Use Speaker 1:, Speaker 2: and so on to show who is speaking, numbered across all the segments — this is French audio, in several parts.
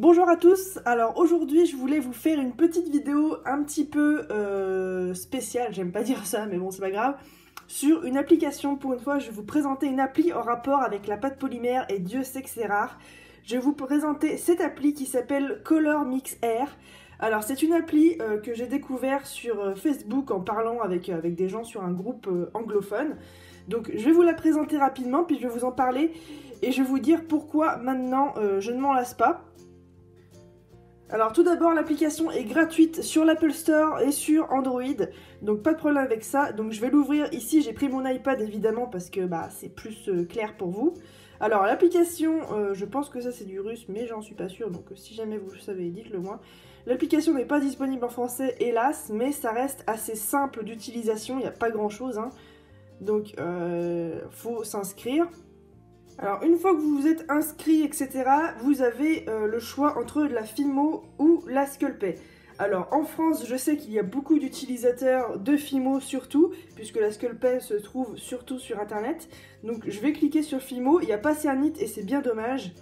Speaker 1: Bonjour à tous, alors aujourd'hui je voulais vous faire une petite vidéo un petit peu spéciale, j'aime pas dire ça mais bon c'est pas grave, sur une application. Pour une fois je vais vous présenter une appli en rapport avec la pâte polymère et Dieu sait que c'est rare. Je vais vous présenter cette appli qui s'appelle Color Mix Air. Alors c'est une appli que j'ai découvert sur Facebook en parlant avec des gens sur un groupe anglophone. Donc je vais vous la présenter rapidement puis je vais vous en parler et je vais vous dire pourquoi maintenant je ne m'en lasse pas. Alors tout d'abord, l'application est gratuite sur l'Apple Store et sur Android, donc pas de problème avec ça. Donc je vais l'ouvrir ici, j'ai pris mon iPad évidemment parce que c'est plus clair pour vous. Alors l'application, je pense que ça c'est du russe mais j'en suis pas sûre, donc si jamais vous le savez dites-le moi. L'application n'est pas disponible en français hélas, mais ça reste assez simple d'utilisation, il n'y a pas grand chose, hein. Donc faut s'inscrire. Alors une fois que vous vous êtes inscrit, etc., vous avez le choix entre la Fimo ou la Sculpey. Alors en France, je sais qu'il y a beaucoup d'utilisateurs de Fimo surtout, puisque la Sculpey se trouve surtout sur internet. Donc je vais cliquer sur Fimo, il n'y a pas Cernit et c'est bien dommage.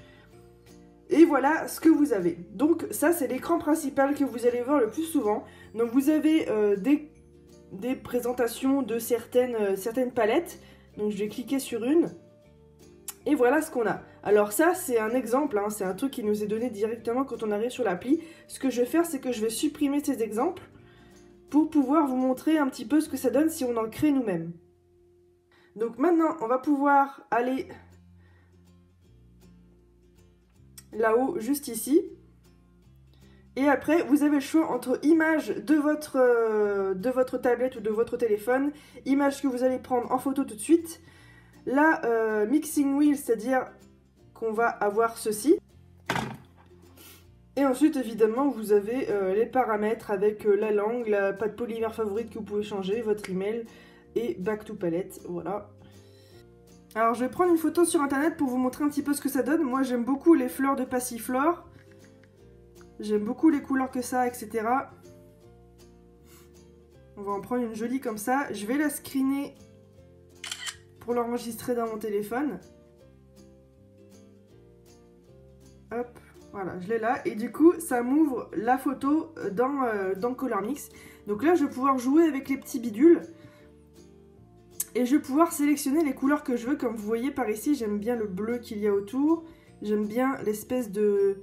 Speaker 1: Et voilà ce que vous avez. Donc ça c'est l'écran principal que vous allez voir le plus souvent. Donc vous avez des présentations de certaines palettes. Donc je vais cliquer sur une. Et voilà ce qu'on a. Alors ça c'est un exemple, hein, c'est un truc qui nous est donné directement quand on arrive sur l'appli. Ce que je vais faire c'est que je vais supprimer ces exemples pour pouvoir vous montrer un petit peu ce que ça donne si on en crée nous-mêmes. Donc maintenant on va pouvoir aller là-haut, juste ici. Et après vous avez le choix entre image de votre tablette ou de votre téléphone, image que vous allez prendre en photo tout de suite. La mixing wheel, c'est-à-dire qu'on va avoir ceci. Et ensuite, évidemment, vous avez les paramètres avec la langue, la pâte polymère favorite que vous pouvez changer, votre email et back to palette, voilà. Alors, je vais prendre une photo sur internet pour vous montrer un petit peu ce que ça donne. Moi, j'aime beaucoup les fleurs de passiflore. J'aime beaucoup les couleurs que ça, etc. On va en prendre une jolie comme ça. Je vais la screener pour l'enregistrer dans mon téléphone. Hop, voilà, je l'ai là. Et du coup, ça m'ouvre la photo dans Color Mix. Donc là, je vais pouvoir jouer avec les petits bidules. Et je vais pouvoir sélectionner les couleurs que je veux. Comme vous voyez par ici, j'aime bien le bleu qu'il y a autour. J'aime bien l'espèce de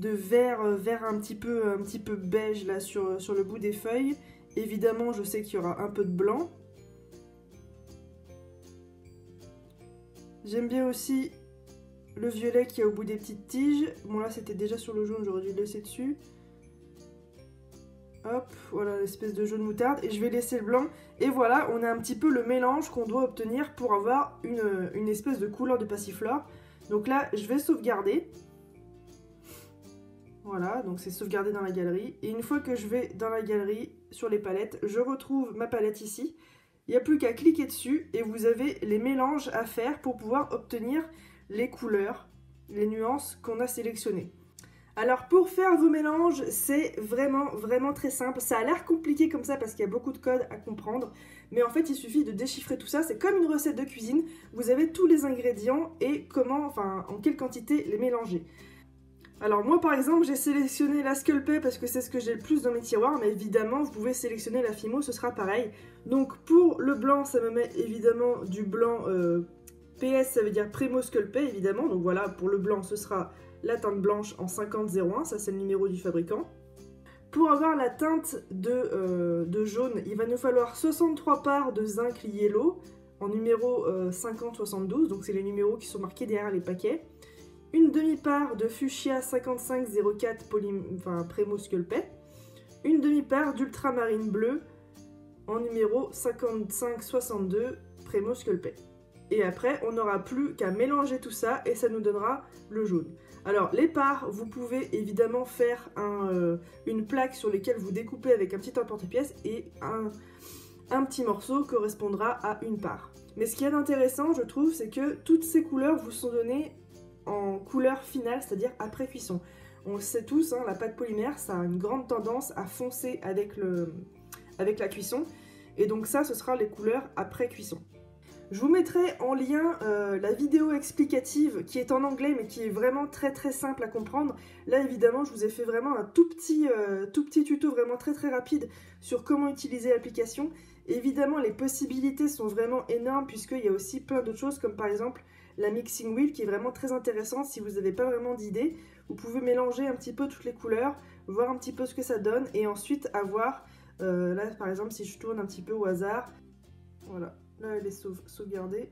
Speaker 1: vert un petit peu beige là sur le bout des feuilles. Évidemment, je sais qu'il y aura un peu de blanc. J'aime bien aussi le violet qui est au bout des petites tiges. Bon là c'était déjà sur le jaune, j'aurais dû le laisser dessus. Hop, voilà l'espèce de jaune moutarde. Et je vais laisser le blanc. Et voilà, on a un petit peu le mélange qu'on doit obtenir pour avoir une espèce de couleur de passiflore. Donc là, je vais sauvegarder. Voilà, donc c'est sauvegardé dans la galerie. Et une fois que je vais dans la galerie, sur les palettes, je retrouve ma palette ici. Il n'y a plus qu'à cliquer dessus et vous avez les mélanges à faire pour pouvoir obtenir les couleurs, les nuances qu'on a sélectionnées. Alors pour faire vos mélanges, c'est vraiment très simple. Ça a l'air compliqué comme ça parce qu'il y a beaucoup de code à comprendre. Mais en fait, il suffit de déchiffrer tout ça. C'est comme une recette de cuisine. Vous avez tous les ingrédients et en quelle quantité les mélanger. Alors moi par exemple j'ai sélectionné la Sculpey parce que c'est ce que j'ai le plus dans mes tiroirs, mais évidemment vous pouvez sélectionner la Fimo, ce sera pareil. Donc pour le blanc ça me met évidemment du blanc PS, ça veut dire Primo Sculpey évidemment, donc voilà pour le blanc ce sera la teinte blanche en 5001, ça c'est le numéro du fabricant. Pour avoir la teinte de jaune, il va nous falloir 63 parts de zinc yellow en numéro 5072, donc c'est les numéros qui sont marqués derrière les paquets. Une demi-part de fuchsia 5504 Primo Sculpey, une demi-part d'ultramarine bleu en numéro 5562 Primo Sculpey. Et après, on n'aura plus qu'à mélanger tout ça et ça nous donnera le jaune. Alors, les parts, vous pouvez évidemment faire une plaque sur laquelle vous découpez avec un petit emporte-pièce et un petit morceau correspondra à une part. Mais ce qui est intéressant, je trouve, c'est que toutes ces couleurs vous sont données en couleur finale, c'est-à-dire après cuisson. On le sait tous, hein, la pâte polymère, ça a une grande tendance à foncer avec la cuisson. Et donc ça, ce sera les couleurs après cuisson. Je vous mettrai en lien la vidéo explicative qui est en anglais mais qui est vraiment très simple à comprendre. Là évidemment je vous ai fait vraiment un tout petit tuto vraiment très rapide sur comment utiliser l'application. Évidemment les possibilités sont vraiment énormes puisqu'il y a aussi plein d'autres choses comme par exemple la mixing wheel qui est vraiment très intéressante si vous n'avez pas vraiment d'idée. Vous pouvez mélanger un petit peu toutes les couleurs, voir un petit peu ce que ça donne et ensuite avoir, là par exemple si je tourne un petit peu au hasard, voilà. Là, elle est sauvegardée.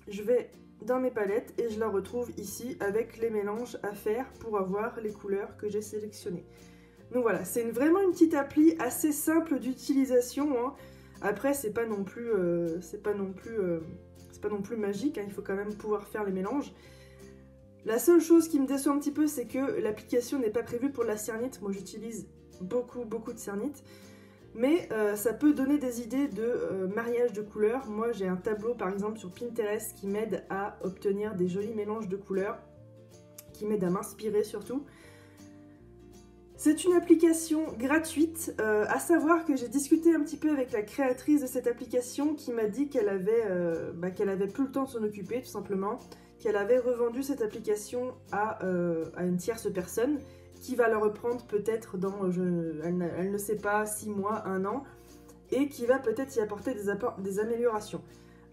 Speaker 1: Je vais dans mes palettes et je la retrouve ici avec les mélanges à faire pour avoir les couleurs que j'ai sélectionnées. Donc voilà, c'est vraiment une petite appli assez simple d'utilisation. Hein. Après, c'est pas non plus magique. Hein. Il faut quand même pouvoir faire les mélanges. La seule chose qui me déçoit un petit peu, c'est que l'application n'est pas prévue pour la cernite. Moi, j'utilise beaucoup de cernite. Mais ça peut donner des idées de mariage de couleurs. Moi j'ai un tableau par exemple sur Pinterest qui m'aide à obtenir des jolis mélanges de couleurs, qui m'aide à m'inspirer surtout. C'est une application gratuite, à savoir que j'ai discuté un petit peu avec la créatrice de cette application qui m'a dit qu'elle avait plus le temps de s'en occuper tout simplement, qu'elle avait revendu cette application à une tierce personne, qui va la reprendre peut-être dans, elle ne sait pas, 6 mois, 1 an, et qui va peut-être y apporter des améliorations.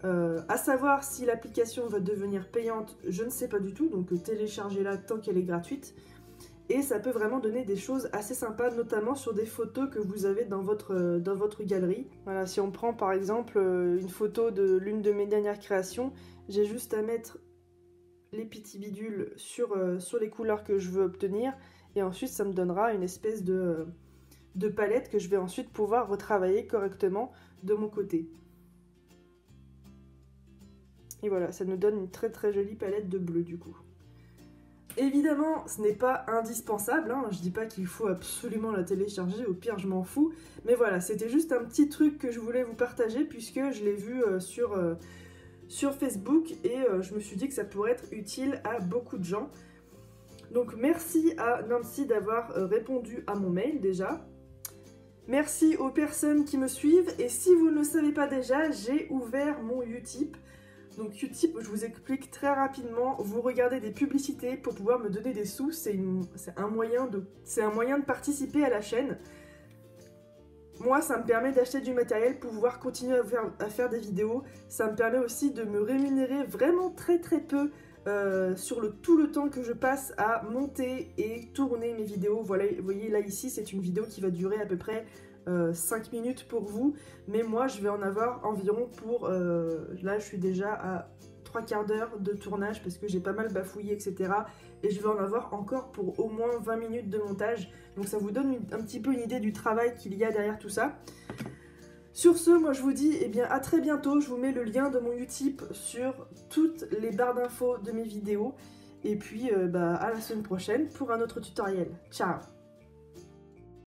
Speaker 1: À savoir si l'application va devenir payante, je ne sais pas du tout, donc téléchargez-la tant qu'elle est gratuite. Et ça peut vraiment donner des choses assez sympas, notamment sur des photos que vous avez dans votre galerie. Voilà, si on prend par exemple une photo de l'une de mes dernières créations, j'ai juste à mettre les petits bidules sur les couleurs que je veux obtenir. Et ensuite, ça me donnera une espèce de palette que je vais ensuite pouvoir retravailler correctement de mon côté. Et voilà, ça nous donne une très jolie palette de bleu du coup. Évidemment, ce n'est pas indispensable, hein. Je dis pas qu'il faut absolument la télécharger, au pire je m'en fous. Mais voilà, c'était juste un petit truc que je voulais vous partager puisque je l'ai vu sur Facebook et je me suis dit que ça pourrait être utile à beaucoup de gens. Donc merci à Nancy d'avoir répondu à mon mail déjà. Merci aux personnes qui me suivent et si vous ne le savez pas déjà, j'ai ouvert mon Utip. Donc Utip, je vous explique très rapidement, vous regardez des publicités pour pouvoir me donner des sous, c'est un moyen de participer à la chaîne. Moi, ça me permet d'acheter du matériel pour pouvoir continuer à faire des vidéos. Ça me permet aussi de me rémunérer vraiment très peu sur tout le temps que je passe à monter et tourner mes vidéos. Voilà, vous voyez là ici, c'est une vidéo qui va durer à peu près 5 minutes pour vous. Mais moi, je vais en avoir environ pour... là, je suis déjà à 3/4 d'heure de tournage parce que j'ai pas mal bafouillé, etc. Et je vais en avoir encore pour au moins 20 minutes de montage. Donc ça vous donne un petit peu une idée du travail qu'il y a derrière tout ça. Sur ce, moi je vous dis eh bien, à très bientôt. Je vous mets le lien de mon Utip sur toutes les barres d'infos de mes vidéos. Et puis à la semaine prochaine pour un autre tutoriel. Ciao!